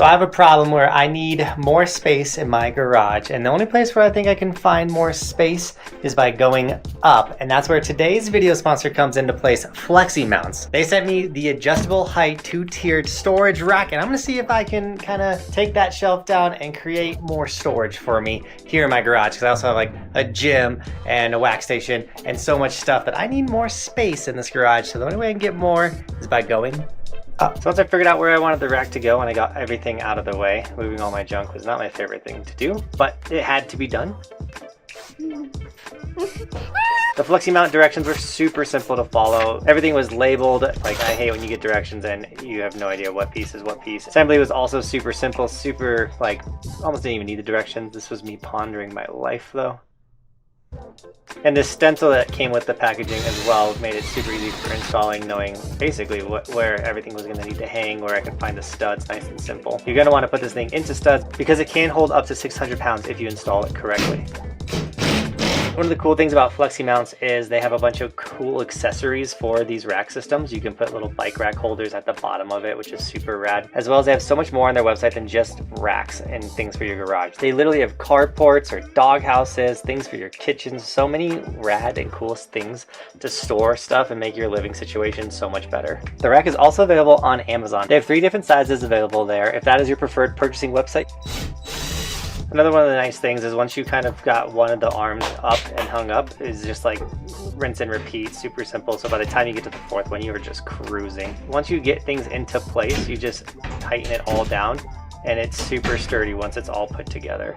So I have a problem where I need more space in my garage, and the only place where I think I can find more space is by going up, and that's where today's video sponsor comes into place, FLEXIMOUNTS. They sent me the adjustable height 2-tiered storage rack, and I'm gonna see if I can kind of take that shelf down and create more storage for me here in my garage, because I also have like a gym and a wax station and so much stuff that I need more space in this garage. So the only way I can get more is by going up. So once I figured out where I wanted the rack to go and I got everything out of the way, moving all my junk was not my favorite thing to do, but it had to be done. The FLEXIMOUNT directions were super simple to follow. Everything was labeled. Like, I hate when you get directions and you have no idea what piece is what piece. Assembly was also super simple, super, like, almost didn't even need the directions. This was me pondering my life though. And this stencil that came with the packaging as well made it super easy for installing, knowing basically where everything was going to need to hang, where I could find the studs, nice and simple. You're going to want to put this thing into studs because it can hold up to 600 pounds if you install it correctly. One of the cool things about FLEXIMOUNTS is they have a bunch of cool accessories for these rack systems. You can put little bike rack holders at the bottom of it, which is super rad. As well as they have so much more on their website than just racks and things for your garage. They literally have carports or dog houses, things for your kitchens, so many rad and cool things to store stuff and make your living situation so much better. The rack is also available on Amazon. They have 3 different sizes available there if that is your preferred purchasing website. Another one of the nice things is once you kind of got one of the arms up and hung up, is just like rinse and repeat, super simple. So by the time you get to the 4th one, you are just cruising. Once you get things into place, you just tighten it all down and it's super sturdy once it's all put together.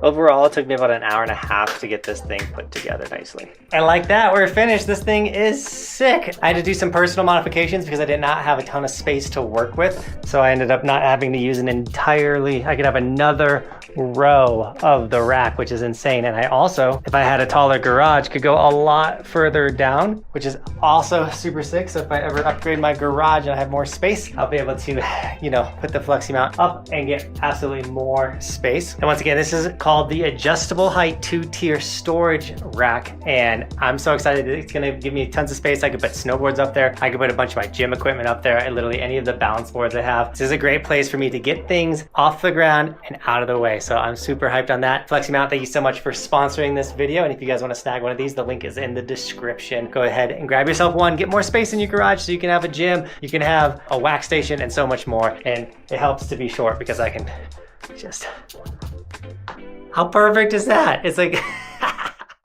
Overall, it took me about an hour and a half to get this thing put together nicely. And like that, we're finished. This thing is sick. I had to do some personal modifications because I did not have a ton of space to work with. So I ended up not having to use an entirely, I could have another row of the rack, which is insane. And I also, if I had a taller garage, could go a lot further down, which is also super sick. So if I ever upgrade my garage and I have more space, I'll be able to, you know, put the FLEXIMOUNT up and get absolutely more space. And once again, this is called the adjustable height 2-tier storage rack, and I'm so excited. It's gonna give me tons of space. I could put snowboards up there. I could put a bunch of my gym equipment up there, and literally any of the balance boards I have. This is a great place for me to get things off the ground and out of the way. So I'm super hyped on that. FLEXIMOUNT, thank you so much for sponsoring this video. And if you guys want to snag one of these, the link is in the description. Go ahead and grab yourself one. Get more space in your garage so you can have a gym, you can have a wax station, and so much more. And it helps to be short because I can just... How perfect is that? It's like